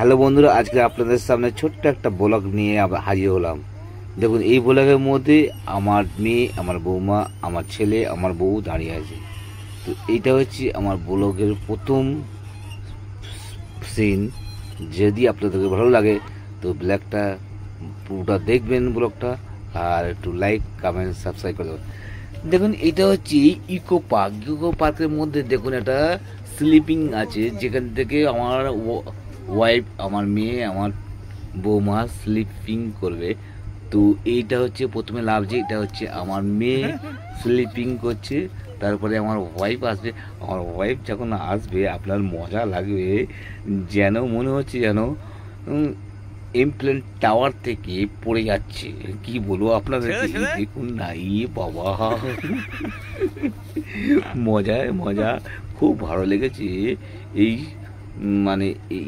Hello বন্ধুরা, আজকে আপনাদের সামনে ছোট্ট একটা ব্লগ নিয়ে হাজির হলাম। দেখুন, এই ব্লগের মধ্যে আমার মেয়ে, আমার বৌমা, আমার ছেলে, আমার বউ দাঁড়িয়ে আছে। তো এইটা হচ্ছে আমার ব্লগের প্রথম সিন। যদি আপনাদের ভালো লাগে তো ব্লগটা পুরোটা দেখবেন ব্লগটা, আর একটু লাইক কমেন্ট সাবস্ক্রাইব করে দেবেন। দেখুন, এটা হচ্ছে ইকো পার্ক। ইকো পার্কের মধ্যে দেখুন একটা স্লিপিং আছে, যেখান থেকে আমার ওয়াইফ, আমার মেয়ে, আমার বৌমা স্লিপিং করবে। তো এইটা হচ্ছে প্রথমে লাভ, যে এটা হচ্ছে আমার মেয়ে স্লিপিং করছে, তারপরে আমার ওয়াইফ আসবে। আমার ওয়াইফ যখন আসবে আপনার মজা লাগবে, যেন মনে হচ্ছে যেন এমপ্লেন টাওয়ার থেকে পড়ে যাচ্ছে। কি বলবো আপনাদেরকে, দেখুন না, বাবা মজায় মজা, খুব ভালো লেগেছে। এই মানে এই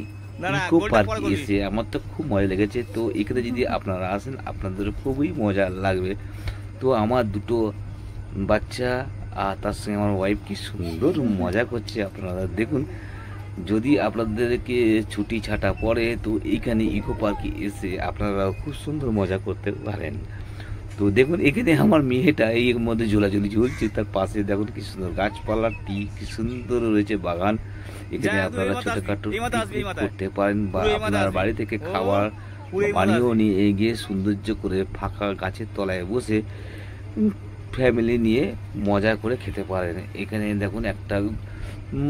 ইকো পার্কে এসে আমার তো খুব মজা লেগেছে। তো এখানে যদি আপনারা আসেন আপনাদের খুবই মজা লাগবে। তো আমার দুটো বাচ্চা আর তার সঙ্গে আমার ওয়াইফ কি সুন্দর মজা করছে, আপনারা দেখুন। যদি আপনাদেরকে ছুটি ছাটা পড়ে তো এইখানে ইকো পার্কে এসে আপনারা খুব সুন্দর মজা করতে পারেন। তো দেখুন, এখানে আমার মেয়েটা এর মধ্যে ঝোলাঝুলি ঝুলছে, তার পাশে দেখুন কি সুন্দর গাছপালা, কি সুন্দর রয়েছে বাগান। এখানে আপনারা ছোটখাটো করতে পারেন, বা আপনার বাড়ি থেকে খাবার বানিয়েও নিয়ে গিয়ে সৌন্দর্য করে ফাঁকা গাছের তলায় বসে ফ্যামিলি নিয়ে মজা করে খেতে পারেন। এখানে দেখুন একটা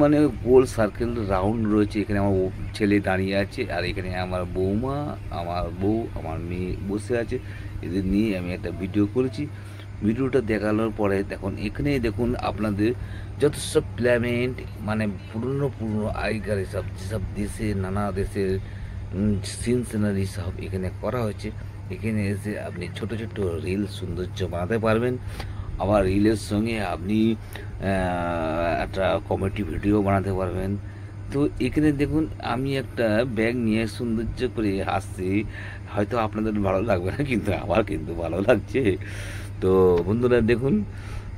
মানে গোল সার্কেল রাউন্ড রয়েছে। এখানে আমার ছেলে দাঁড়িয়ে আছে, আর এখানে আমার বৌমা, আমার বউ, আমার মেয়ে বসে আছে। এদের নিয়ে আমি একটা ভিডিও করেছি। ভিডিওটা দেখানোর পরে দেখুন, এখানে দেখুন আপনাদের যত সব প্ল্যামেন্ট, মানে পুরনো আগেকার সব যেসব দেশে, নানা দেশের সিন সিনারি সব এখানে করা হয়েছে। এখানে এসে আপনি ছোট ছোট রিল সৌন্দর্য বানাতে পারবেন। আবার রিলের সঙ্গে আপনি একটা কমেডি ভিডিও বানাতে পারবেন। তো এখানে দেখুন, আমি একটা ব্যাগ নিয়ে সৌন্দর্য করে হাসছি। হয়তো আপনাদের ভালো লাগবে না, কিন্তু আমার কিন্তু ভালো লাগছে। তো বন্ধুরা দেখুন,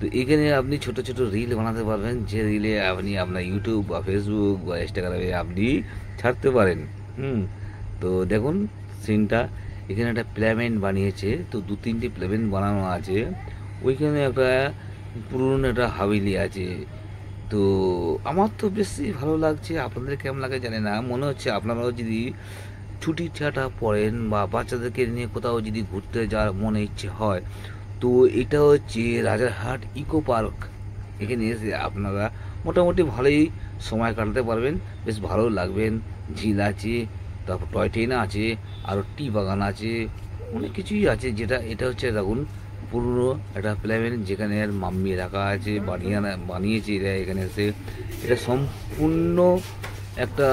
তো এখানে আপনি ছোট ছোট রিল বানাতে পারবেন, যে রিলে আপনি আপনার ইউটিউব বা ফেসবুক বা ইনস্টাগ্রামে আপনি ছাড়তে পারেন। তো দেখুন সিনটা, এখানে একটা প্ল্যামেন্ট বানিয়েছে। তো 2-3টি প্ল্যামেন্ট বানানো আছে। ওইখানে একটা পুরনো একটা হাভেলি আছে। তো আমার তো বেশি ভালো লাগছে, আপনাদের কেমন লাগে জানি না। মনে হচ্ছে আপনারাও যদি ছুটি ছাটা পড়েন বা বাচ্চাদেরকে নিয়ে কোথাও যদি ঘুরতে যাওয়ার মনে ইচ্ছে হয়, তো এটা হচ্ছে রাজারহাট ইকো পার্ক। এখানে এসে আপনারা মোটামুটি ভালোই সময় কাটাতে পারবেন, বেশ ভালো লাগবেন। ঝিল আছে, তারপর টয় ট্রেন আছে, আরও টি বাগান আছে, অনেক কিছুই আছে। যেটা এটা হচ্ছে দেখুন পুরনো একটা প্ল্যান, যেখানে আর মাম্মি রাখা আছে, বানিয়েছে এরা। এখানে এসে এটা সম্পূর্ণ একটা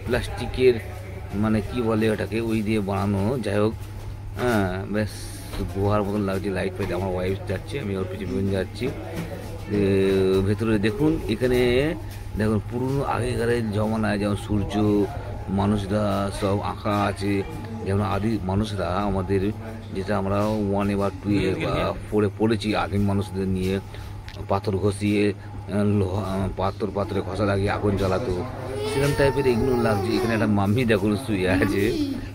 প্লাস্টিকের, মানে কি বলে ওটাকে, ওই দিয়ে বানানো। যাই হোক, বেশ গুহার মতন লাগছে। লাইট ফাইট, আমার ওয়াইফ যাচ্ছে, আমি ওর পিছনে যাচ্ছি। ভেতরে দেখুন, এখানে দেখুন পুরনো আগেকার জমানায় যেমন সূর্য মানুষরা সব আঁকা আছে, যেমন আদি মানুষরা আমাদের, যেটা আমরা 1 বা 2 বা 4 পড়েছি, আদিম মানুষদের নিয়ে পাথর ঘষিয়ে পাথরে ঘষা লাগিয়ে আগুন জ্বালাতো, সেরকম টাইপের এগুলো লাগছে। এখানে একটা মাম্মি দেখুন শুয়ে আছে,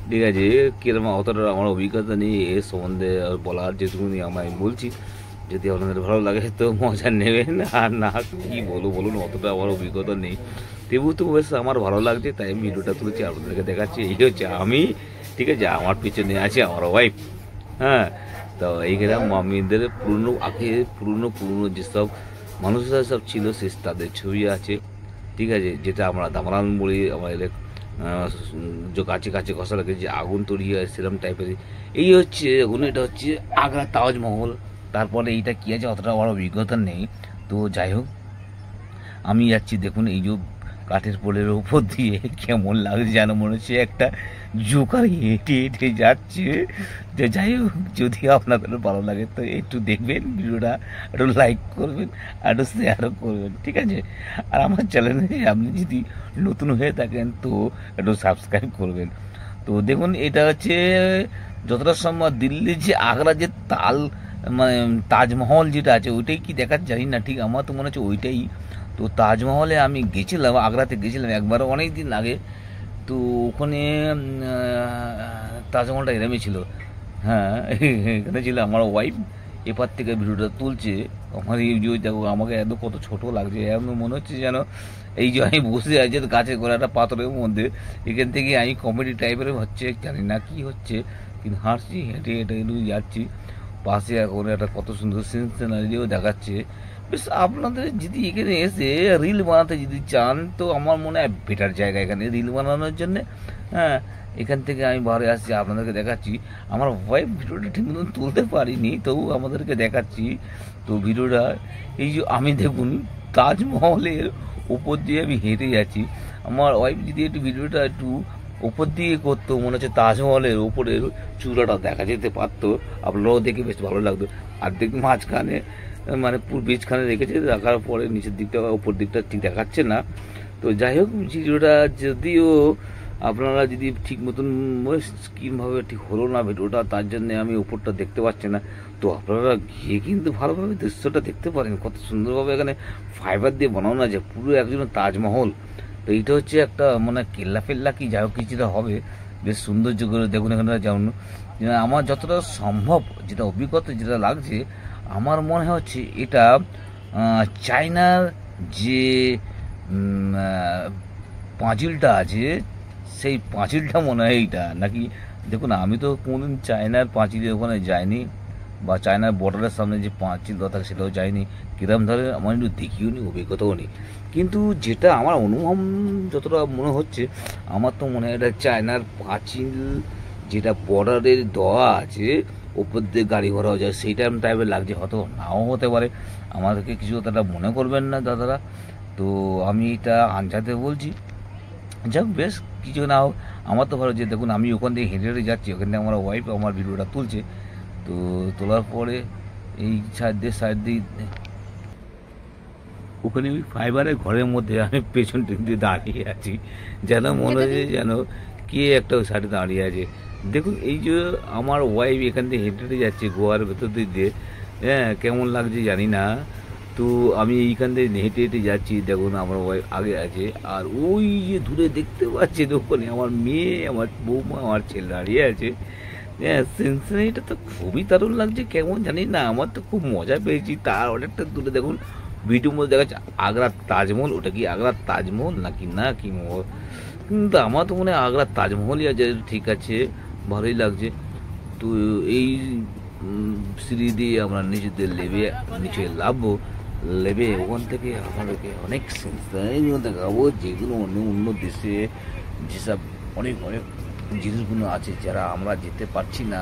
ঠিক আছে। কিরকম অতটা আমার অভিজ্ঞতা নেই এর সম্বন্ধে বলার, যেটুকুনি আমি বলছি। যদি আপনাদের ভালো লাগে তো মজা নেবেন, আর না কি বলুন, অতটা আমার অভিজ্ঞতা নেই। তবু বেশ আমার ভালো লাগছে, তাই আমি ভিডিওটা তুলেছি, আপনাদেরকে দেখাচ্ছি। এই হচ্ছে আমি, ঠিক আছে, আমার পিছনে আছে আমার ওয়াইফ। হ্যাঁ, তো এইখানে মাম্মিদের পুরনো যেসব মানুষরা সব ছিল সে তাদের ছবি আছে, ঠিক আছে। যেটা আমরা দামরান বলি, আমাদের কাছে কাছে ঘষা লাগে যে আগুন তৈরি হয়, সেরকম টাইপের। এই হচ্ছে দেখুন, এটা হচ্ছে আগ্রা তাজমহল। তারপরে এইটা কী আছে অতটা বড় অভিজ্ঞতা নেই। তো যাই হোক, আমি যাচ্ছি দেখুন এই যে কাঠের পোলের উপর দিয়ে, কেমন লাগছে যেন মনে হচ্ছে একটা জোকার হেঁটে হেঁটে যাচ্ছে। যে যাই হোক, যদি আপনাদের ভালো লাগে তো একটু দেখবেন ভিডিওটা, একটু লাইক করবেন, একটু শেয়ারও করবেন, ঠিক আছে। আর আমার চ্যানেলে আপনি যদি নতুন হয়ে থাকেন তো একটু সাবস্ক্রাইব করবেন। তো দেখুন, এটা হচ্ছে যতটা সম্ভব দিল্লির যে আগ্রা যে মানে তাজমহল যেটা আছে, ওইটাই কি দেখার জানি না ঠিক, আমার তো মনে হচ্ছে ওইটাই। তো তাজমহলে আমি গেছিলাম, আগ্রাতে গেছিলাম একবার অনেক দিন আগে। তো ওখানে তাজমহলটা এরমই ছিল। হ্যাঁ, এখানে ছিল আমার ওয়াইফ, এপার থেকে ভিডিওটা তুলছে। আমার এই যে দেখো, আমাকে এত কত ছোট লাগছে, এমন মনে হচ্ছে যেন এই যে আমি বসে আছি গাছের গোড়া একটা পাথরের মধ্যে, এখান থেকে আমি কমেডি টাইপের হচ্ছে, জানি না কি হচ্ছে, কিন্তু হাঁটছি, হেঁটে হেঁটে একটু যাচ্ছি। পাশে এখন একটা কত সুন্দর সিনারিও দেখাচ্ছে। বেশ, আপনাদের যদি এখানে এসে রিল বানাতে যদি চান, তো আমার মনে হয় বেটার জায়গা এখানে রিল বানানোর জন্যে। হ্যাঁ, এখান থেকে আমি বাইরে আসছি, আপনাদেরকে দেখাচ্ছি। আমার ওয়াইফ ভিডিওটা ঠিক মতন তুলতে পারিনি, তবু আমাদেরকে দেখাচ্ছি। তো ভিডিওটা এই যে আমি দেখুন তাজমহলের ওপর দিয়ে আমি হেঁটে যাচ্ছি। আমার ওয়াইফ যদি একটু ভিডিওটা একটু ওপর দিয়ে করতো, মনে হচ্ছে তাজমহলের ওপরের চূড়াটা দেখা যেতে পারতো, আপনারাও দেখে বেশ ভালো লাগতো। আর দেখুন মাঝখানে মানে পুরো বীজখানে রেখেছে, রাখার পরে নিচের দিকটা ওপর দিকটা ঠিক দেখাচ্ছে না। তো যাই হোক, ভিডিওটা যদিও আপনারা যদি ঠিক মতন স্ক্রিনভাবে ঠিক হলো না ভিডিওটা, তার জন্য আমি উপরটা দেখতে পাচ্ছি না। তো আপনারা গিয়ে কিন্তু ভালোভাবে দৃশ্যটা দেখতে পারেন, কত সুন্দরভাবে এখানে ফাইবার দিয়ে বানানো আছে পুরো একজন তাজমহল। তো এইটা হচ্ছে একটা মানে কেল্লা ফেল্লা কি যাই হোক কিছুটা হবে, বেশ সৌন্দর্য করে দেখুন এখানে। যেমন আমার যতটা সম্ভব যেটা অভিজ্ঞতা যেটা লাগছে, আমার মনে হচ্ছে এটা চায়নার যে পাঁচিলটা আছে, সেই পাঁচিলটা মনে হয় এইটা নাকি। দেখুন, আমি তো কোনোদিন চায়নার পাঁচিলের ওখানে যাইনি, বা চায়নার বর্ডারের সামনে যে পাঁচিলটা থাকে সেটাও যাইনি। কিরম ধরে আমার একটু দেখিও নি, অভিজ্ঞতাও নেই। কিন্তু যেটা আমার অনুভব যতটা মনে হচ্ছে, আমার তো মনে হয় এটা চায়নার পাঁচিল, যেটা বর্ডারের দেওয়া আছে, ওপর দিয়ে গাড়ি ঘোড়াও যায়, সেই টাইপের লাগছে। হয়তো নাও হতে পারে, আমাদেরকে কিছু তারা মনে করবেন না দাদারা। তো আমি এটা আনজাতে বলছি। যাক, বেশ কিছু না হোক, আমার তো ভালো যে দেখুন আমি ওখান থেকে হেঁটে হেঁটে যাচ্ছি, ওখান থেকে আমার ওয়াইফ আমার ভিডিওটা তুলছে। তো তোলার পরে এই সাইড দিয়ে ওখানে ওই ফাইবারের ঘরের মধ্যে আমি পেছন দিয়ে দাঁড়িয়ে আছি, যেন মনে হচ্ছে যেন কে একটা ওই সাইডে দাঁড়িয়ে আছে। দেখুন এই যে আমার ওয়াইফ এখান থেকে হেঁটে হেঁটে যাচ্ছে গোয়ার ভেতর দিয়ে, হ্যাঁ কেমন লাগছে জানি না। তো আমি এইখান থেকে হেঁটে হেঁটে যাচ্ছি, দেখুন আমার ওয়াইফ আগে আছে, আর ওই যে দূরে দেখতে পাচ্ছেন ওখানে আমার মেয়ে, আমার বৌমা, আমার ছেলে দাঁড়িয়ে আছে। হ্যাঁ, সিনসিনারিটা তো খুবই দারুণ লাগছে, কেমন জানি না, আমার তো খুব মজা পেয়েছি। তার অনেকটা দূরে দেখুন ভিডিওর মধ্যে দেখা যাচ্ছে আগ্রার তাজমহল। ওটা কি আগ্রার তাজমহল নাকি না কি মহল, কিন্তু আমার তো মনে হয় আগ্রার তাজমহলই আছে। ঠিক আছে, ভালোই লাগছে। তো এই সিঁড়ি দিয়ে আমরা নিচেতে নিচে নামবো, লেবে ওখান থেকে আমাদেরকে অনেক সিনসিনারিগুলো দেখাবো, যেগুলো অন্য অন্য দেশে যেসব অনেক অনেক জিনিসগুলো আছে যারা আমরা যেতে পারছি না,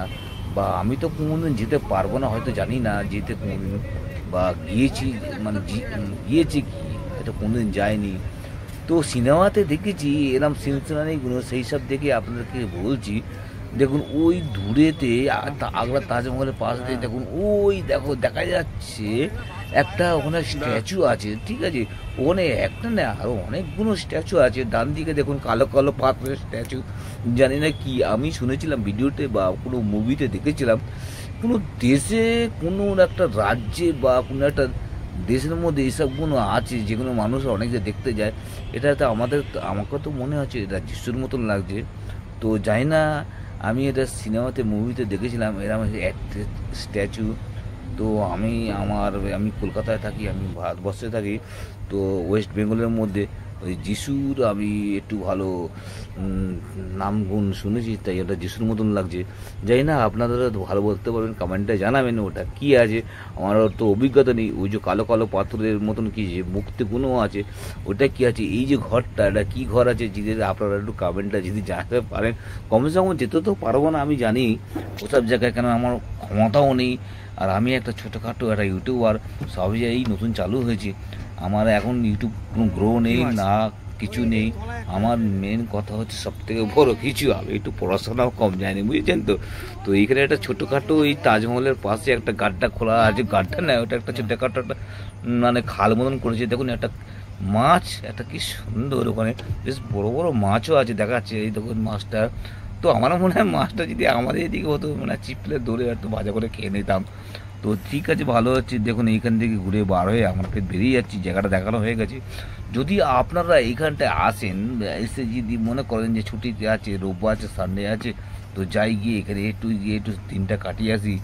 বা আমি তো কোনোদিন যেতে পারবো না, হয়তো জানি না যেতে কোনোদিন, বা গিয়েছি মানে গিয়েছি কি এটা কোনোদিন যায়নি। তো সিনেমাতে দেখেছি এরম সিনসিনারিগুলো, সেই সব দেখে আপনাদেরকে বলছি। দেখুন ওই দূরেতে আগ্রা তাজমহলের পাশ দিয়ে দেখুন, ওই দেখো দেখা যাচ্ছে একটা ওখানে স্ট্যাচু আছে। ঠিক আছে, ওখানে একটা না আরো অনেকগুলো স্ট্যাচু আছে। ডান দিকে দেখুন কালো কালো পাথরের স্ট্যাচু, জানি না কি, আমি শুনেছিলাম ভিডিওতে বা কোনো মুভিতে দেখেছিলাম, কোনো দেশে কোনো একটা রাজ্যে বা কোনো একটা দেশের মধ্যে এইসবগুলো আছে যেগুলো মানুষ অনেক দেখতে যায়। এটা তো আমাকে তো মনে হচ্ছে এটা যিশুর মতন লাগছে। তো জানি না, আমি এটা সিনেমাতে মুভিতে দেখেছিলাম এরকম স্ট্যাচু। তো আমি কলকাতায় থাকি, আমি ভারতবর্ষে থাকি। তো ওয়েস্ট বেঙ্গলের মধ্যে ওই যিশুর আমি একটু ভালো নাম গুণ শুনেছি, তাই ওটা যিশুর মতন লাগছে। জানি না, আপনারা ভালো বলতে পারবেন, কমেন্টে জানাবেন ওটা কি আছে। আমার তো অভিজ্ঞতা নেই। ওই যে কালো কালো পাথরের মতন কি যে মুক্তিগুলো আছে, ওটা কি আছে, এই যে ঘরটা, এটা কি ঘর আছে, যদি আপনারা একটু কমেন্টটা যদি জানাতে পারেন। কমসে কম যেতে তো পারবো না আমি জানি ওসব জায়গায়, কেন আমার ক্ষমতাও নেই। আর আমি একটা ছোটোখাটো একটা ইউটিউবার, সবই এই নতুন চালু হয়েছে। আমার এখন ইউটিউব কোনো গ্রো নেই না, কিছু নেই। আমার মেন কথা হচ্ছে সব থেকে বড় কিছু, আমি একটু পড়াশোনাও কম জানি, বুঝেছেন তো। তো এইখানে একটা ছোটোখাটো এই তাজমহলের পাশে একটা গাড্ডা খোলা আছে, গাড্ডা না, ওটা একটা ছোটোখাটো একটা মানে খাল মতন করেছে। দেখুন একটা মাছ, একটা কি সুন্দর, ওখানে বেশ বড় বড় মাছও আছে দেখা যাচ্ছে। এই দেখুন মাছটা, তো আমার মনে হয় মাছটা যদি আমাদের এদিকে হতো, মানে চিপলে ধরে একটু ভাজা করে খেয়ে নিতাম। তো ঠিক আছে, ভালো হচ্ছে। দেখুন এইখান থেকে ঘুরে বার হয়ে আমরা ফের বেরিয়ে যাচ্ছি, জায়গাটা দেখানো হয়ে গেছে। যদি আপনারা এইখানটায় আসেন, এসে যদি মনে করেন যে ছুটিতে আছে, রোববার আছে, সানডে আছে, তো যাই গিয়ে এখানে একটু দিনটা কাটিয়ে আসি,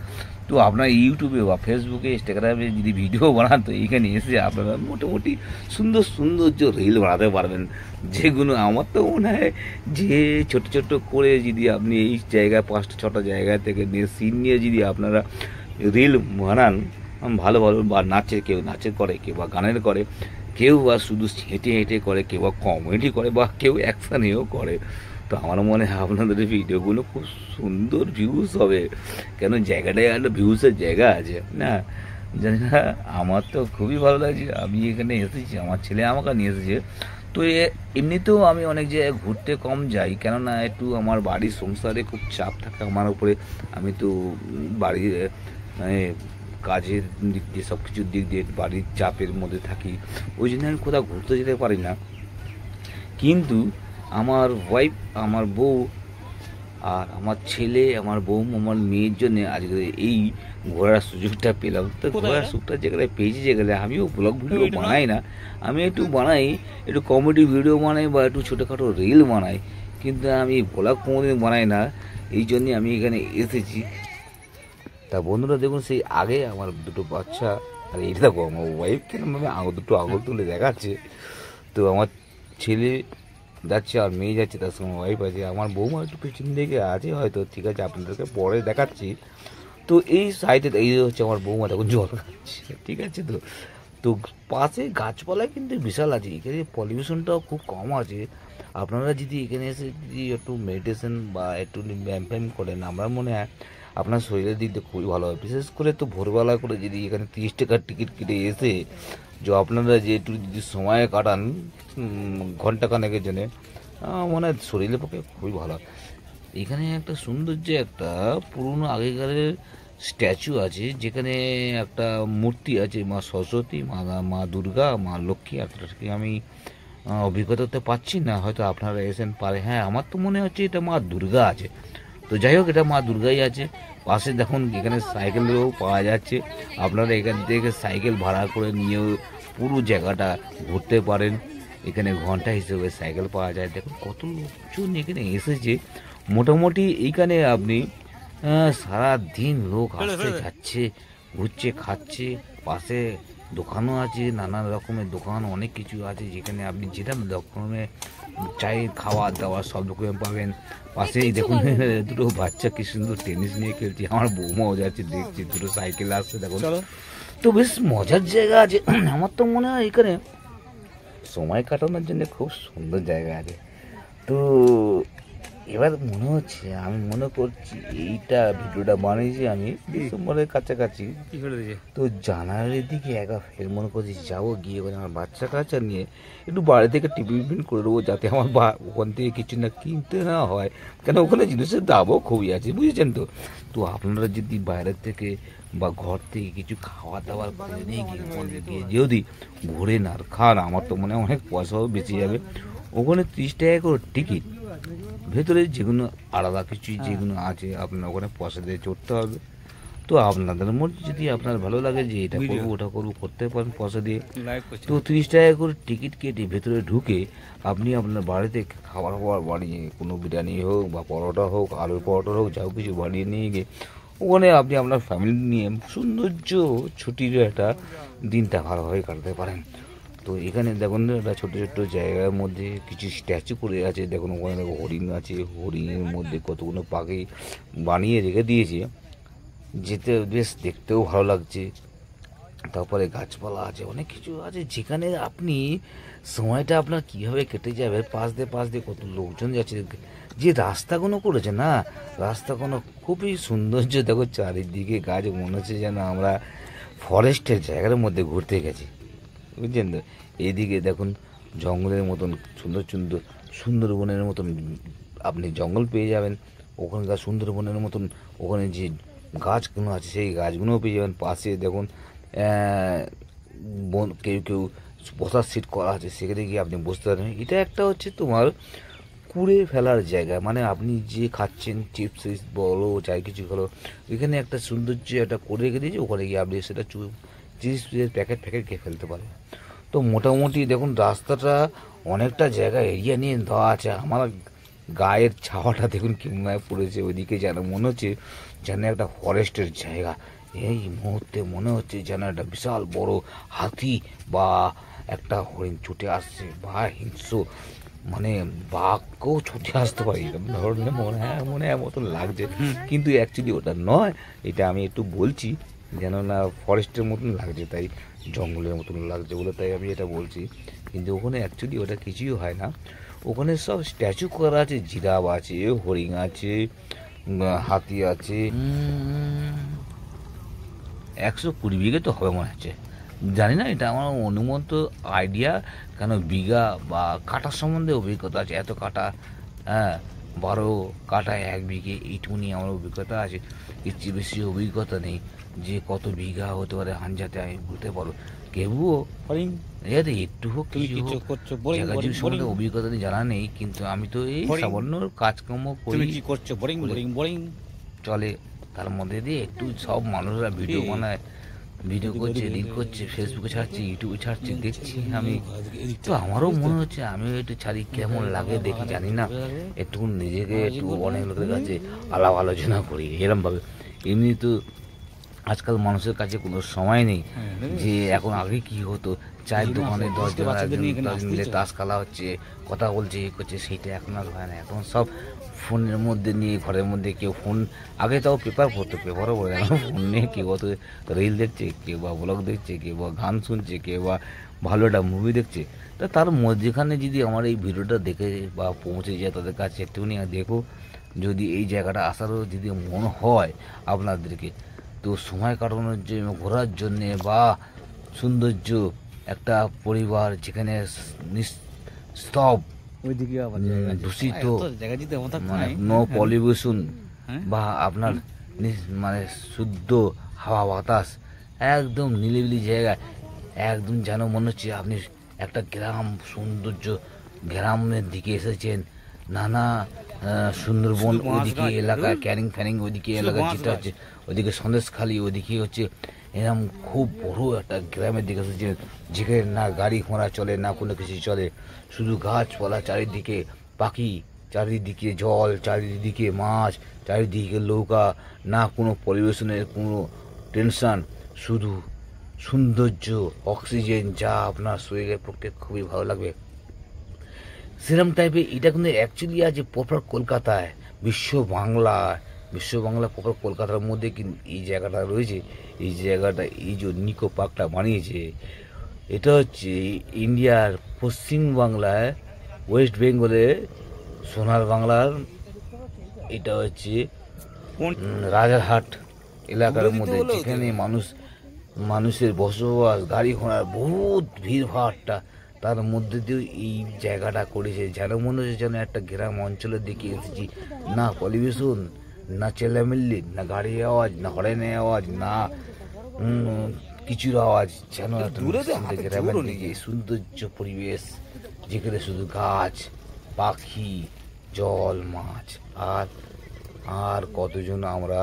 তো আপনার ইউটিউবে বা ফেসবুকে, ইনস্টাগ্রামে যদি ভিডিও বানান, তো এইখানে এসে আপনারা মোটামুটি সৌন্দর্য রিল বানাতে পারবেন, যেগুলো আমার তো মনে হয় যে ছোট করে যদি আপনি এই জায়গায় 5-6টা জায়গা থেকে নিয়ে সিন নিয়ে যদি আপনারা রিল বানান, ভালো বা কেউ নাচের করে, কেউ বা গানের করে, কেউ বা শুধু হেঁটে করে, কেউ বা কমেডি করে, বা কেউ অ্যাকশানেও করে, তো আমার মনে হয় আপনাদের ভিডিওগুলো খুব সুন্দর ভিউজ হবে। কেন জায়গাটায় একটা ভিউজের জায়গা আছে না, জানি না, আমার তো খুবই ভালো লাগছে। আমি এখানে এসেছি, আমার ছেলে আমাকে নিয়ে এসেছে। তো এমনিতেও আমি অনেক জায়গায় ঘুরতে কম যাই, কেননা একটু আমার বাড়ির সংসারে খুব চাপ থাকে আমার উপরে। আমি তো বাড়ির মানে কাজের দিক দিয়ে, সব কিছুর দিক দিয়ে বাড়ির চাপের মধ্যে থাকি, ওই জন্য আমি কোথাও ঘুরতে যেতে পারি না। কিন্তু আমার ওয়াইফ, আমার বউ আর আমার ছেলে, আমার বউ, আমার মেয়ের জন্য আজকে এই ঘোরার সুযোগটা পেলাম। তো ঘোরার সুযোগটা যেখানে পেয়েছি, যেখানে আমিও ব্লগ ভিডিও বানাই না, আমি একটু বানাই, একটু কমেডি ভিডিও বানাই বা একটু ছোটোখাটো রিল বানাই, কিন্তু আমি ব্লগ কোনোদিন বানাই না। এই জন্যে আমি এখানে এসেছি। তা বন্ধুরা দেখুন, সেই আগে আমার দুটো বাচ্চা, আর এটা দেখো আমার ওয়াইফ কিরমভাবে দুটো আঙুল তুলে দেখাচ্ছে। তো আমার ছেলে যাচ্ছে আর মেয়ে যাচ্ছে, তার সঙ্গে ওয়াইফ আছে, আমার বৌমা একটু পিছন দিকে আছে হয়তো, ঠিক আছে আপনাদেরকে পরে দেখাচ্ছি। তো এই সাইডে এই হচ্ছে আমার বৌমা, তখন জল খাচ্ছে, ঠিক আছে। তো পাশে গাছপালা কিন্তু বিশাল আছে, এখানে পলিউশনটাও খুব কম আছে। আপনারা যদি এখানে এসে যদি একটু মেডিটেশন বা একটু ব্যায়াম ফ্যায়াম করেন, আমার মনে হয় আপনার শরীরের দিক দিয়ে খুবই ভালো হবে। বিশেষ করে তো ভোরবেলা করে যদি এখানে 30 টাকার টিকিট কেটে এসে যে আপনারা যে একটু যদি সময় কাটান ঘন্টাখানেকের জন্যে, মনে হয় শরীরের পক্ষে খুবই ভালো। এখানে একটা সৌন্দর্য, একটা পুরনো আগেকারের স্ট্যাচু আছে, যেখানে একটা মূর্তি আছে মা সরস্বতী, মা দুর্গা, মা লক্ষ্মী। আপনাদেরকে আমি অভিজ্ঞতাতে পাচ্ছি না, হয়তো আপনারা এসেন পারে। হ্যাঁ, আমার তো মনে হচ্ছে এটা মা দুর্গা আছে। তো যাই হোক, এটা মা দুর্গাই আছে। পাশে দেখুন এখানে সাইকেলও পাওয়া যাচ্ছে, আপনারা এখান থেকে সাইকেল ভাড়া করে নিয়েও পুরো জায়গাটা ঘুরতে পারেন। এখানে ঘন্টা হিসেবে সাইকেল পাওয়া যায়। দেখুন কত লোকজন এখানে এসেছে। মোটামুটি এইখানে আপনি সারা দিন লোক আসছে যাচ্ছে, ঘুরছে, খাচ্ছে। পাশে দোকানও আছে, নানান রকমের দোকান, অনেক কিছু আছে, যেখানে আপনি যেটা রকমের চাই খাওয়া দাওয়া সব রকমের পাবেন। পাশেই দেখুন দুটো বাচ্চা কি সুন্দর টেনিস নিয়ে খেলছে, আমার বৌমাও যাচ্ছে, দেখছি দুটো সাইকেল আসছে, দেখুন। তো বেশ মজার জায়গা আছে। আমার তো মনে হয় এখানে সময় কাটানোর জন্য খুব সুন্দর জায়গা আছে। তো এবার আমি মনে করছি এইটা ভিডিওটা বানিয়েছি আমি ডিসেম্বরের কাছাকাছি। তো জানুয়ারির দিকে একবার ফের মনে করছি যাবো, গিয়ে ওখানে আমার বাচ্চা কাচ্চা নিয়ে একটু বাড়ি থেকে টিফিন করে দেবো, যাতে আমার ওখান থেকে কিছু না কিনতে না হয়, কেন ওখানে জিনিসের দামও খুবই আছে, বুঝেছেন। তো তো আপনারা যদি বাইরের থেকে বা ঘর থেকে কিছু খাওয়া দাওয়ার করে নিয়ে গিয়ে যদি ঘুরে না খান, আমার তো মনে হয় অনেক পয়সাও বেঁচে যাবে। ওখানে 30 টাকা করে টিকিট, ভেতরে যেগুলো আলাদা কিছু যেগুলো আছে আপনার ওখানে পয়সা দিয়ে চড়তে হবে। তো আপনাদের মধ্যে যদি আপনার ভালো লাগে যে এটা করবো ওটা করবো, করতে পারেন পয়সা দিয়ে। তো 30 টাকা করে টিকিট কেটে ভেতরে ঢুকে আপনি আপনার বাড়িতে খাবার বানিয়ে, কোনো বিরিয়ানি হোক বা পরোটা হোক, আলুর পরোটা হোক, যাও কিছু বানিয়ে নিয়ে গিয়ে ওখানে আপনি আপনার ফ্যামিলি নিয়ে সৌন্দর্য ছুটির একটা দিনটা ভালোভাবে কাটাতে পারেন। তো এখানে দেখুন একটা ছোটো জায়গার মধ্যে কিছু স্ট্যাচু করে আছে, দেখুন ওখানে দেখো হরিণ আছে, হরিণের মধ্যে কতগুলো পাখি বানিয়ে রেখে দিয়েছে, যেতে বেশ দেখতেও ভালো লাগছে। তারপরে গাছপালা আছে, অনেক কিছু আছে, যেখানে আপনি সময়টা আপনার কীভাবে কেটে যাবে। পাশ দিয়ে কত লোকজন যাচ্ছে, যে রাস্তাগুলো করেছে না, রাস্তাগুলো খুবই সৌন্দর্য। দেখো চারিদিকে গাছ, মনে হচ্ছে যেন আমরা ফরেস্টের জায়গার মধ্যে ঘুরতে গেছি, বুঝছেন তো। এইদিকে দেখুন জঙ্গলের মতন সুন্দরবনের মতন আপনি জঙ্গল পেয়ে যাবেন। ওখানকার সুন্দরবনের মতন ওখানে যে গাছগুলো আছে সেই গাছগুলোও পেয়ে যাবেন। পাশে দেখুন কেউ বসার সিট করা আছে, সেখানে গিয়ে আপনি বসতে পারেন। এটা একটা হচ্ছে তোমার পুড়ে ফেলার জায়গা, মানে আপনি যে খাচ্ছেন চিপস বলো যাই কিছু হলো, এখানে একটা সৌন্দর্য একটা করে রেখে দিয়েছে, ওখানে গিয়ে আপনি সেটা চিপসের প্যাকেট খেয়ে ফেলতে পারেন। তো মোটামুটি দেখুন রাস্তাটা অনেকটা জায়গা এরিয়া নিয়ে দেওয়া আছে। আমার গায়ের ছাওয়াটা দেখুন কিংবায় পড়েছে, ওইদিকে যেন মনে হচ্ছে যেন একটা ফরেস্টের জায়গা। এই মুহূর্তে মনে হচ্ছে যেন একটা বিশাল বড় হাতি বা একটা হরিণ ছুটে আসছে, বা হিংস্র মানে বাঘকেও ছুটে আসতে পারে এরকম ধরনের মনে হয় মতন লাগছে, কিন্তু অ্যাকচুয়ালি ওটা নয়। এটা আমি একটু বলছি যেন না ফরেস্টের মতন লাগছে, তাই জঙ্গলের মতন লাগছে বলে তাই আমি এটা বলছি, কিন্তু ওখানে অ্যাকচুয়ালি ওটা কিছুই হয় না। ওখানে সব স্ট্যাচু করা আছে, জিরাফ আছে, হরিণ আছে, হাতি আছে। 120 বিঘে তো হবে মনে হচ্ছে, জানি না, এটা আমার অনুমত আইডিয়া, কেন বিঘা বা কাটার সম্বন্ধে অভিজ্ঞতা আছে, এত কাটা, হ্যাঁ 12 কাটায় 1 বিঘে, এইটুকু নিয়ে আমার অভিজ্ঞতা আছে, এর চেয়ে বেশি অভিজ্ঞতা নেই যে কত বিঘা হতে পারে হাঞ্জাতে আমি বলতে পারো। কেবুও এতে একটু হোক কিছু হোক জায়গাজুর সম্বন্ধে অভিজ্ঞতা জানা নেই, কিন্তু আমি তো এই সামান্য কাজকর্ম করি, কি করছো বোরিং চলে, তার মধ্যে দিয়ে একটু সব মানুষরা ভিডিও বানায়, ভিডিও করছে, রিল করছে, ফেসবুকে ছাড়ছে, ইউটিউবে ছাড়ছে, দেখছি আমি, তো আমারও মনে হচ্ছে আমিও একটু ছাড়ি, কেমন লাগে দেখি, জানি না, একটু নিজেকে একটু অনেক লোকের কাছে আলাপ আলোচনা করি এরমভাবে। এমনি তো আজকাল মানুষের কাছে কোনো সময় নেই, যে এখন আগে কি হতো চায়ের দোকানে 10 জন মিলে তাস খেলা হচ্ছে, কথা বলছে, এ করছে, সেইটা এখন আর হয় না। এখন সব ফোনের মধ্যে নিয়ে ঘরের মধ্যে, কেউ ফোন, আগে তাও পেপার পড়তো, পেপারও পড়ে, এখন ফোন নিয়ে কেউ অত রিল দেখছে, কেউ বা ব্লগ দেখছে, কেউ বা গান শুনছে, কেউ বা ভালো একটা মুভি দেখছে। তা তার মধ্যেখানে যদি আমার এই ভিডিওটা দেখে বা পৌঁছে যায় তাদের কাছে, একটুখানি দেখো, যদি এই জায়গাটা আসারও যদি মনে হয় আপনাদেরকে, তো সময় কাটানোর জন্য, ঘোরার জন্যে, বা সৌন্দর্য একটা পরিবার যেখানে নিস্তব দূষিত, মানে নো পলিউশন, বা আপনার মানে শুদ্ধ হাওয়া বাতাস, একদম নিলিবিলি জায়গায়, একদম যেন মনে হচ্ছে আপনি একটা গ্রাম সৌন্দর্য, গ্রামের দিকে এসেছেন। নানা সুন্দরবন ওইদিকে এলাকায়, ক্যানিং ওইদিকে এলাকায় যেটা হচ্ছে, ওইদিকে সন্দেশখালি, ওইদিকে হচ্ছে এরকম খুব বড় একটা গ্রামের দিকে এসেছে, যেখানে না গাড়ি ঘোড়া চলে, না কোনো কিছু চলে, শুধু গাছপালা চারিদিকে, পাখি চারিদিকে, জল চারিদিকে, মাছ চারিদিকে, নৌকা, না কোনো পরিবেশনের কোনো টেনশন, শুধু সৌন্দর্য, অক্সিজেন, যা আপনার শরীরের পক্ষে খুবই ভালো লাগবে সেরকম টাইপের। এটা কিন্তু অ্যাকচুয়ালি আছে প্রপার কলকাতায়, বিশ্ব বাংলা প্রপার কলকাতার মধ্যে কিন্তু এই জায়গাটা রয়েছে। এই জায়গাটা, এই যে নিকো পার্কটা বানিয়েছে, এটা হচ্ছে ইন্ডিয়ার পশ্চিম বাংলায়, ওয়েস্ট বেঙ্গলে সোনার বাংলার, এটা হচ্ছে রাজারহাট এলাকার মধ্যে, যেখানে মানুষের বসবাস, গাড়ি ঘোড়ার বহুত ভিড়ভাড়টা, তার মধ্যে দিয়েও এই জায়গাটা করেছে, যেন মনে হচ্ছে যেন একটা গ্রাম অঞ্চলের দিকে এসেছি, না পলিউশন, না চেল্লামিল্লি, না গাড়ির আওয়াজ, না হরেনের আওয়াজ, না কিছুর আওয়াজ, যেন গ্রামের দিকে সৌন্দর্য পরিবেশ, যেখানে শুধু গাছ, পাখি, জল, মাছ, আর কতজন আমরা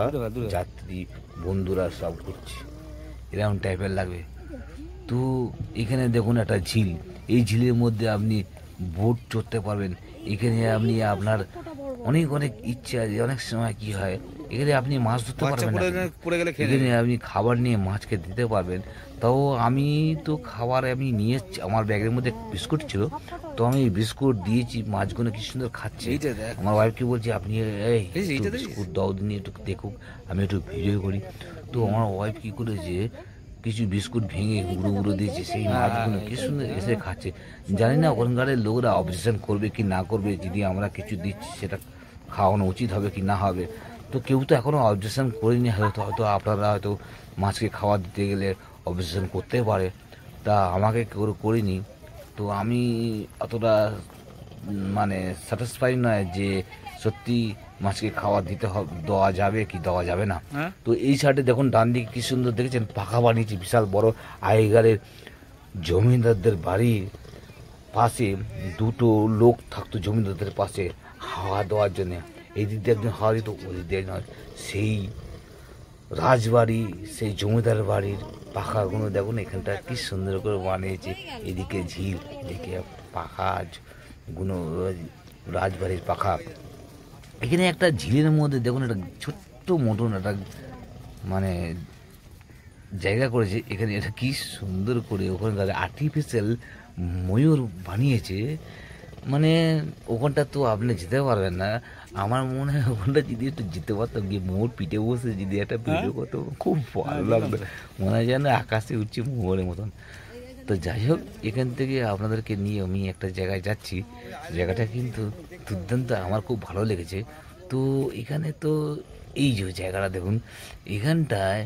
যাত্রী বন্ধুরা সব ঘুরছি, এরকম টাইপের লাগবে। তো এখানে দেখুন একটা ঝিল, এই ঝিলের মধ্যে আপনি বোট চড়তে পারবেন, এখানে আপনি আপনার অনেক ইচ্ছা আছে, অনেক সময় কি হয় এখানে আপনি মাছ ধরতে পারবেন না, এখানে আপনি খাবার নিয়ে মাছকে দিতে পারবেন। তাও আমি তো খাবার আমি নিয়ে, আমার ব্যাগের মধ্যে বিস্কুট ছিল, তো আমি বিস্কুট দিয়েছি, মাছগুলো কি সুন্দর খাচ্ছে। আমার ওয়াইফকে বলছি আপনি এই বিস্কুট দাও, নিয়ে একটু দেখুক, আমি একটু ভিডিও করি। তো আমার ওয়াইফ কি করেছে, কিছু বিস্কুট ভেঙে গুঁড়ো দিয়েছে, সেই মাছগুলো কি সুন্দর এসে খাচ্ছে। জানি না ওখানকার লোকরা অবজেকশন করবে কি না করবে, যদি আমরা কিছু দিচ্ছি সেটা খাওয়ানো উচিত হবে কি না হবে। তো কেউ তো এখনও অবজেকশন করেনি, হয়তো আপনারা হয়তো মাছকে খাওয়া দিতে গেলে অবজেকশন করতে পারে, তা আমাকে কেউ করিনি। তো আমি অতটা মানে স্যাটিসফাই নয় যে সত্যি মাছকে খাওয়া দেওয়া যাবে কি দেওয়া যাবে না। তো এই সাইডে দেখুন ডান দিকে কি সুন্দর দেখেছেন, পাখা বানিয়েছে বিশাল বড়। আগেকারের জমিদারদের বাড়ির পাশে দুটো লোক থাকতো, জমিদারদের পাশে হাওয়া দেওয়ার জন্যে। এই দিক দিয়ে একদিন হাওয়া দিত, ওই দিক দিয়ে নয়। সেই রাজবাড়ি, সেই জমিদার বাড়ির পাখাগুলো দেখুন এখানটা কি সুন্দর করে বানিয়েছে। এদিকে ঝিল, এদিকে পাখা গুলো, রাজবাড়ির পাখা। এখানে একটা ঝিলের মধ্যে দেখুন একটা ছোট্ট মতন একটা মানে জায়গা করেছে এখানে। এটা কি সুন্দর করে ওখানকার আর্টিফিশিয়াল ময়ূর বানিয়েছে। মানে ওখানটা তো আপনি যেতে পারবেন না। আমার মনে হয় ওখানটা যদি একটু যেতে পারতাম, গিয়ে মোর পিঠে বসে যদি একটা ভিডিও করতো খুব ভালো লাগতো। মনে হয় যেন আকাশে উঠছে মোহরের মতন। তো যাই হোক, এখান থেকে আপনাদেরকে নিয়ে আমি একটা জায়গায় যাচ্ছি। জায়গাটা কিন্তু দুর্দান্ত, আমার খুব ভালো লেগেছে। তো এখানে তো এই যে জায়গাটা দেখুন, এখানটায়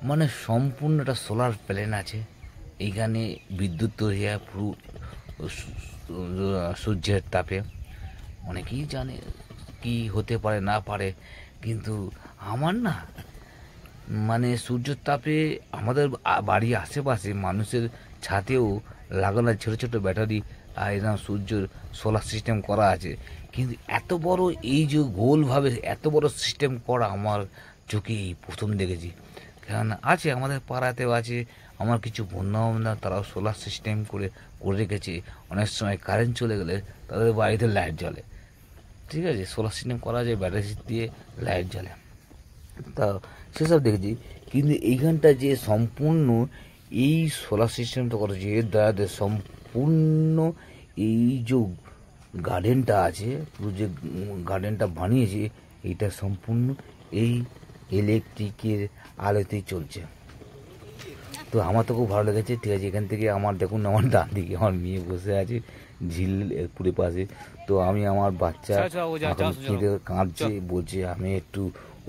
মানে সম্পূর্ণ একটা সোলার প্যানেল আছে। এইখানে বিদ্যুৎ তৈরি হয় পুরো সূর্যের তাপে। অনেকেই জানে কি হতে পারে না পারে, কিন্তু আমার না মানে সূর্যের তাপে আমাদের বাড়ির আশেপাশে মানুষের ছাদেও লাগানো ছোটো ছোটো ব্যাটারি আর এরকম সূর্যের সোলার সিস্টেম করা আছে। কিন্তু এত বড় এই যে গোলভাবে এত বড় সিস্টেম করা আমার চোখে এই প্রথম দেখেছি। কেননা আছে আমাদের পাড়াতেও আছে, আমার কিছু বন্ধুবান্ধব তারাও সোলার সিস্টেম করে রেখেছে। অনেক সময় কারেন্ট চলে গেলে তাদের বাড়িতে লাইট জ্বলে। ঠিক আছে, সোলার সিস্টেম করা যায়, ব্যাটারি দিয়ে লাইট জ্বলে, তা সেসব দেখেছি। কিন্তু এইখানটা যে সম্পূর্ণ এই সোলার সিস্টেমটা করেছে, এর দ্বারা সম্পূর্ণ এই যে গার্ডেনটা আছে, পুরো যে গার্ডেনটা বানিয়েছে, এইটা সম্পূর্ণ এই ইলেকট্রিকের আলোতেই চলছে। তো আমার তো খুব ভালো লেগেছে। ঠিক আছে, এখান থেকে আমার দেখুন আমার ডান দিকে আমার মেয়ে বসে আছে ঝিল পুরে পাশে। তো আমি আমার বাচ্চা কাঁদছে, বলছে আমি একটু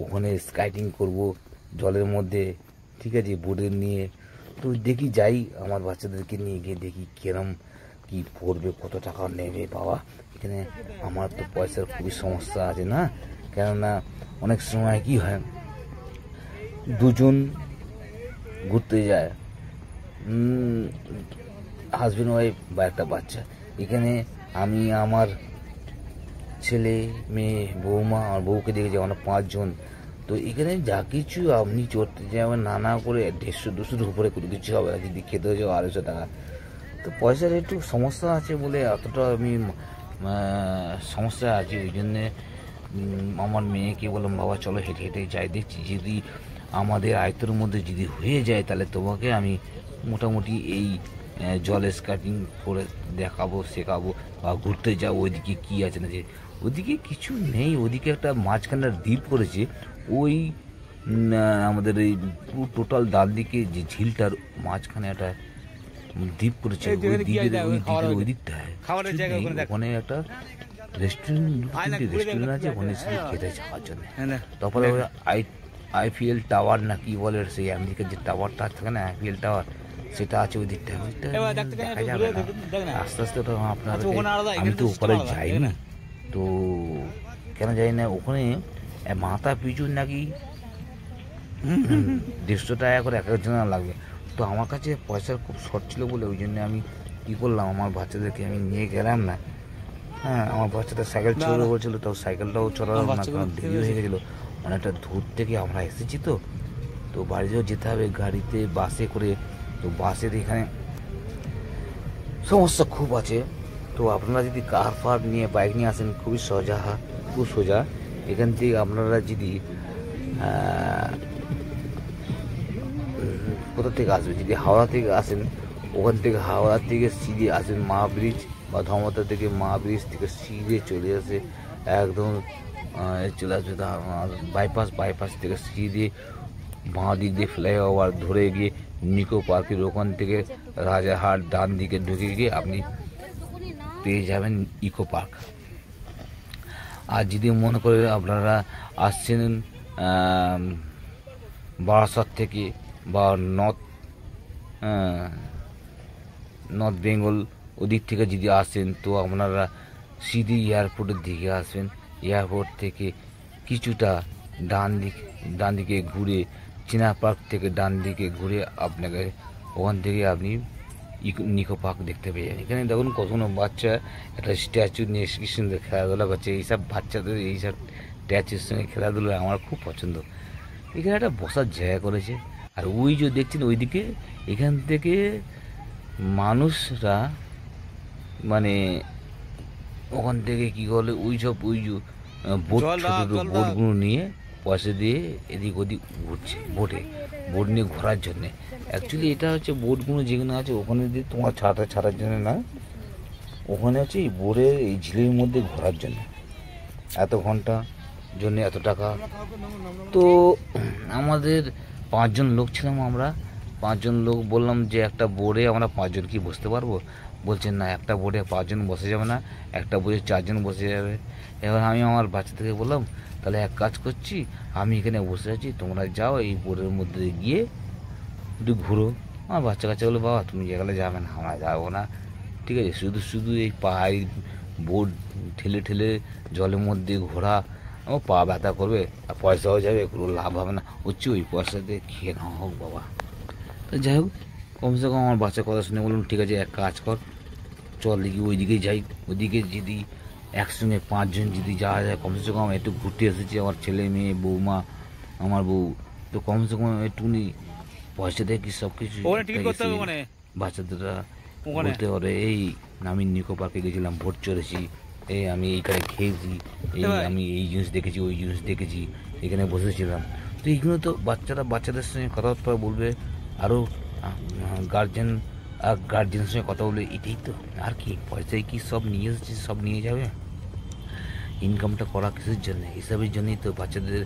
ওখানে স্কাইটিং করব জলের মধ্যে। ঠিক আছে, বোটে নিয়ে। তো দেখি যাই আমার বাচ্চাদেরকে নিয়ে গিয়ে দেখি কিরম কি পড়বে, কত টাকা নেবে বাবা। এখানে আমার তো পয়সার খুবই সমস্যা আছে না, কেননা অনেক সময় কি হয় দুজন ঘুরতে যায়, হাজব্যান্ড ওয়াইফ বা একটা বাচ্চা। এখানে আমি আমার ছেলে মেয়ে বৌমা আর বউকে দেখেছি, আমরা 5 জন। তো এখানে যা কিছু আপনি চড়তে যাবেন নানা করে 150-200 উপরে কোনো কিছু হবে না। যদি খেতে যাও 250 টাকা। তো পয়সার একটু সমস্যা আছে বলে এতটা আমি সমস্যা আছে, ওই জন্যে আমার মেয়েকে বললাম বাবা চলো হেঁটে হেঁটে যাই, দেখছি যদি আমাদের আয়ত্তের মধ্যে যদি হয়ে যায় তাহলে তোমাকে আমি মোটামুটি এই জলে স্কেটিং করে দেখাবো, শেখাবো বা ঘুরতে যাবো। ওইদিকে কী আছে না, যে ওদিকে কিছু নেই, ওদিকে একটা মাঝখানে দ্বীপ করেছে। ওই আমাদের এই পুরো টোটাল ডাল দিকে যে ঝিলটার মাঝখানে একটা দ্বীপ করেছে। ওই দ্বীপের ওই দিকটায় ওখানে একটা রেস্টুরেন্ট আছে, ওখানে খেতে যাওয়ার জন্য। তারপরে আইপিএল টাওয়ার না কি বলে, সেই আমেরিকার যে টাওয়ারটা থাকে না আইপিএল টাওয়ার, সেটা আছে ওই দিকটা। দেখা যাবে না, আস্তে আস্তে ওটা আপনার। আমি তো ওপরে যাইনি, তো কেন যাই না, ওখানে মাথা পিছু নাকি 150 টাকা করে এক একজনের লাগবে। তো আমার কাছে পয়সার খুব শর্ট ছিল বলে ওই জন্য আমি কী করলাম, আমার বাচ্চাদেরকে আমি নিয়ে গেলাম না। হ্যাঁ, আমার বাচ্চাটা সাইকেল চড়বে বলছিল, তো সাইকেলটাও চড়ালাম না, কারণ দেরি হয়ে গেছিলো। অনেকটা দূর থেকে আমরা এসেছি, তো বাড়িতেও যেতে হবে গাড়িতে, বাসে করে। তো বাসের এখানে সমস্যা খুব আছে। তো আপনারা যদি কার ফার নিয়ে বাইক নিয়ে আসেন, খুবই সোজা, খুব সোজা। এখান থেকে আপনারা যদি কোথা থেকে আসবেন, যদি হাওড়া থেকে আসেন, ওখান থেকে হাওড়া থেকে সিধে আসেন মা ব্রিজ, বা ধর্মতলা থেকে মা ব্রিজ থেকে সিধে চলে আসে একদম চলে আসবে বাইপাস থেকে সিধে বাঁ দিক দিয়ে ফ্লাইওভার ধরে গিয়ে নিকো পার্কের ওখান থেকে রাজারহাট ডান দিকে ঢুকে গিয়ে আপনি পেয়ে যাবেন ইকো পার্ক। আর যদি মনে করে আপনারা আসছেন বারাসাত থেকে বা নর্থ বেঙ্গল ওদিক থেকে যদি আসেন, তো আপনারা সিধি এয়ারপোর্টের দিকে আসবেন। এয়ারপোর্ট থেকে কিছুটা ডান দিকে ঘুরে, চিনা পার্ক থেকে ডান দিকে ঘুরে আপনাকে ওখান থেকে আপনি নিকো পার্ক দেখতে পেয়ে যান। এখানে দেখুন কতগুলো বাচ্চা একটা স্ট্যাচু নিয়ে কি সুন্দর খেলাধুলা করছে। এইসব বাচ্চাদের এইসব স্ট্যাচুর সঙ্গে খেলাধুলা আমার খুব পছন্দ। এখানে একটা বসার জায়গা করেছে। আর ওই যে দেখছেন ওইদিকে, এখান থেকে মানুষরা মানে ওখান থেকে কী করে ওই যে বোট, ছোটো ছোটো বোটগুলো নিয়ে পয়সা দিয়ে এদিক ওদিক ঘুরছে। বোট নিয়ে ঘোরার জন্যে। অ্যাকচুয়ালি এটা হচ্ছে বোটগুলো যেখানে আছে ওখানে দিয়ে তোমার ছাড়ার জন্য না, ওখানে হচ্ছে এই বোটের এই ঝিলের মধ্যে ঘোরার জন্য। এত ঘন্টা জন্য এত টাকা। তো আমাদের 5 জন লোক ছিলাম আমরা। 5 জন লোক বললাম যে একটা বোটে আমরা 5 জন কি বসতে পারবো? বলছেন না, একটা বোটে 5 জন বসে যাবে না, একটা বোটে 4 জন বসে যাবে। এবার আমি আমার বাচ্চাদেরকে বললাম, তাহলে এক কাজ করছি, আমি এখানে বসে আছি, তোমরা যাও এই বোটের মধ্যে গিয়ে একটু ঘুরো। আমার বাচ্চা কাচ্চাগুলো, বাবা তুমি যেখানে যাবে না, আমরা যাবো না, ঠিক আছে? শুধু এই পাহাড়ি বোট ঠেলে ঠেলে জলের মধ্যে ঘোরা, আমার পা ব্যথা করবে আর পয়সাও যাবে, কোনো লাভ হবে না। হচ্ছে ওই পয়সা দিয়ে খেয়ে নেওয়া হোক বাবা। তো যাই হোক, কমসে কম আমার বাচ্চার কথা শুনে বললাম ঠিক আছে, এক কাজ কর, চল দেখি ওইদিকে যাই। ওইদিকে যদি একসঙ্গে 5 জন যদি যাওয়া যায়, কমসে কম একটু ঘুরতে এসেছি, আমার ছেলে মেয়ে বৌমা আমার বউ, তো কমসে কম একটুখানি পয়সা দিয়ে কি সব কিছু বাচ্চাদেররা বলতে পারে এই আমি নিকো পার্কে গেছিলাম, ভোট চড়েছি, এই আমি এইখানে খেয়েছি, এই আমি এই জিনিস দেখেছি, ওই জিনিস দেখেছি, এখানে বসেছিলাম। তো এইগুলো তো বাচ্চাদের সঙ্গে কথাবার্তা বলবে, আরও গার্জেনের সঙ্গে কথা বলবে, এটাই তো। আর কি পয়সায় কি সব নিয়ে এসেছে, সব নিয়ে যাবে? ইনকামটা করা কিসের জন্যে? হিসাবের জন্যই তো, বাচ্চাদের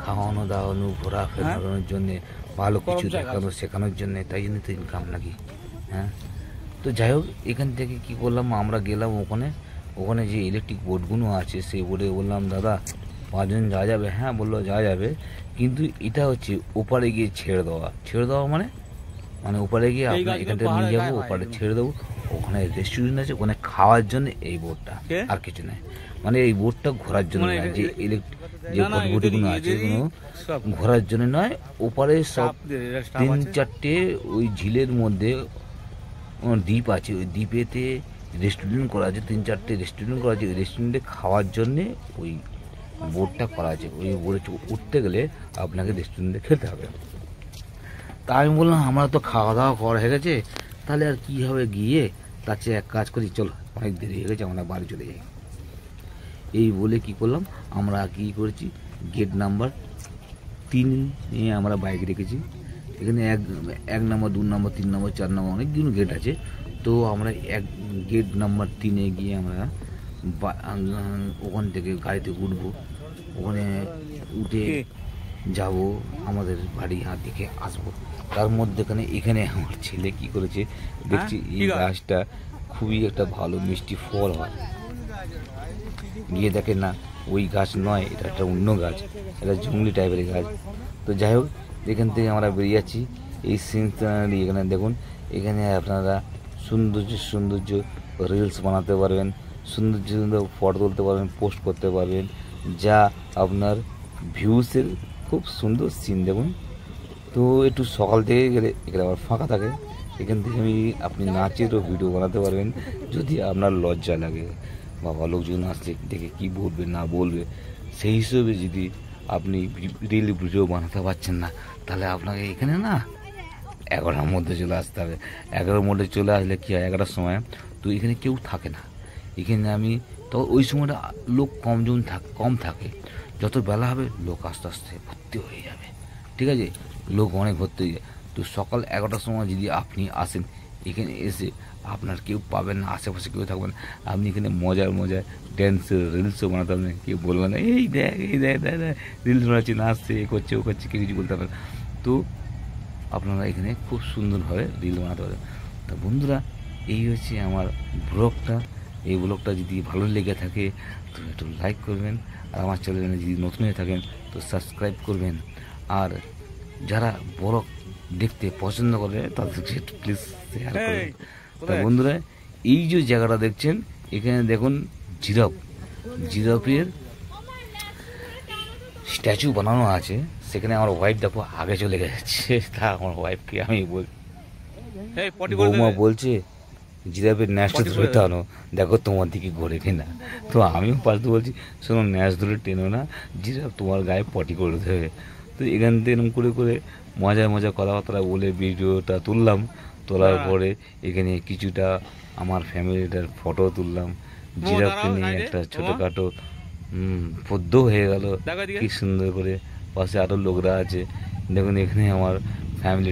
খাওয়ানো দাওয়ানো ঘোরা ফেরানোর জন্যে, ভালো কিছু দেখানো শেখানোর জন্যে, তাই জন্যই তো ইনকাম নাকি? হ্যাঁ। তো যাই হোক, এখান থেকে কী করলাম, আমরা গেলাম ওখানে যে ইলেকট্রিক বোর্ডগুলো আছে সেই বোর্ডে বললাম, দাদা 5 জন যাওয়া যাবে? হ্যাঁ বললো যাওয়া যাবে, কিন্তু এটা হচ্ছে ওপারে গিয়ে ছেড়ে দেওয়া মানে ওপারে গিয়ে আপনার এখান থেকে নিয়ে যাবো, ওপারে ছেড়ে দেবো, ওখানে রেস্টুরেন্ট আছে, ওখানে খাওয়ার জন্য এই বোর্ডটা, আর কিছু নয়। মানে এই বোর্ডটা ঘোরার জন্য নয়, যে বোর্ডগুলো আছে কোনো ঘোরার জন্য নয়। ওপারে সব 3-4টে ওই ঝিলের মধ্যে দ্বীপ আছে, ওই দ্বীপেতে রেস্টুরেন্ট করা আছে, 3-4টে রেস্টুরেন্ট করা আছে। ওই রেস্টুরেন্টে খাওয়ার জন্যে ওই বোর্ডটা করা আছে। ওই বোর্ডে উঠতে গেলে আপনাকে রেস্টুরেন্টে খেতে হবে। তা আমি বললাম, আমরা তো খাওয়া দাওয়া করা হয়ে গেছে, তাহলে আর কী হবে গিয়ে, তার চেয়ে এক কাজ করি, চলো অনেক দেরি হয়ে গেছে, আমরা বাড়ি চলে যাই। এই বলে কি করলাম, আমরা কী করেছি, গেট নাম্বার 3 নিয়ে আমরা বাইক রেখেছি। এখানে 1 নম্বর 2 নম্বর 3 নম্বর 4 নম্বর অনেকগুলো গেট আছে। তো আমরা গেট নাম্বার 3-এ গিয়ে আমরা ওখান থেকে গাড়িতে উঠবো, ওখানে উঠে যাব আমাদের বাড়ি দিকে আসবো। তার মধ্যেখানে এখানে আমার ছেলে কি করেছে দেখছি, এই গাছটা খুবই একটা ভালো মিষ্টি ফল হয়। গিয়ে দেখে না ওই গাছ নয়, এটা একটা অন্য গাছ, এটা জঙ্গলি টাইপের গাছ। তো যাই হোক, এখান থেকে আমরা বেরিয়ে যাচ্ছি। এই সিনসিনারি এখানে দেখুন, এখানে আপনারা সৌন্দর্য রিলস বানাতে পারবেন, সুন্দর ফটো তুলতে পারবেন, পোস্ট করতে পারবেন, যা আপনার ভিউসের খুব সুন্দর সিন। দেখুন, তো একটু সকাল থেকে গেলে এখানে আবার ফাঁকা থাকে, এখান থেকে আপনি নাচেরও ভিডিও বানাতে পারবেন। যদি আপনার লজ্জা লাগে, বাবা লোকজন আসলে দেখে কী বলবে না বলবে, সেই হিসেবে যদি আপনি রিল ভিডিও বানাতে পারছেন না, তাহলে আপনাকে এখানে না 11টার মধ্যে চলে আসতে হবে। 11টার মধ্যে চলে আসলে কী হয়, 11টার সময় তো এখানে কেউ থাকে না। এখানে তো ওই সময়টা লোক কম থাকে। যত বেলা হবে লোক আস্তে আস্তে ভর্তি হয়ে যাবে, ঠিক আছে? লোক অনেক ভর্তি হয়ে যায়। তো সকাল 11টার সময় যদি আপনি আসেন, এখানে এসে আপনার কেউ পাবেন না, আশেপাশে কেউ থাকবেন, আপনি এখানে মজার ড্যান্সের রিলসও বানাতে পারবেন। কেউ বলবেন না এই দেখ রিলস বানাচ্ছি, নাচছে, এ করছে ও করছে, কেউ কিছু বলতে পারবেন। তো আপনারা এখানে খুব সুন্দরভাবে রিল বানাতে পারবেন। তা বন্ধুরা, এই হচ্ছে আমার ব্লগটা। এই ব্লগটা যদি ভালো লেগে থাকে তো একটু লাইক করবেন, আর আমার চ্যানেলে যদি নতুন হয়ে থাকেন তো সাবস্ক্রাইব করবেন। আর যারা ব্লগ দেখতে পছন্দ করে তাদেরকে একটু প্লিজ শেয়ার করবেন। তা বন্ধুরা, এই যে জায়গাটা দেখছেন, এখানে দেখুন জিরাফের স্ট্যাচু বানানো আছে। সেখানে আমার ওয়াইফ দেখো আগে চলে গেছে। তা আমার ওয়াইফকে আমি বৌমা বলছে জিরাফের ন্যাসটা ধরে টানো, দেখো তোমার দিকে ঘোরে কিনা। তো আমিও পাশে বলছি শোনো, ন্যাস ধরে টেনো না, জিরাফ তোমার গায়ে পটি করে দেবে। তো এখান থেকে এরকম করে করে মজা মজা কথাবার্তা বলে ভিডিওটা তুললাম। তোলার পরে এখানে কিছুটা আমার ফ্যামিলিটার ফটো তুললাম, জিরাফকে নিয়ে একটা ছোটোখাটো পদ্য হয়ে গেল কি সুন্দর করে। পাশে আরও লোকরা আছে, দেখুন এখানে আমার ফ্যামিলি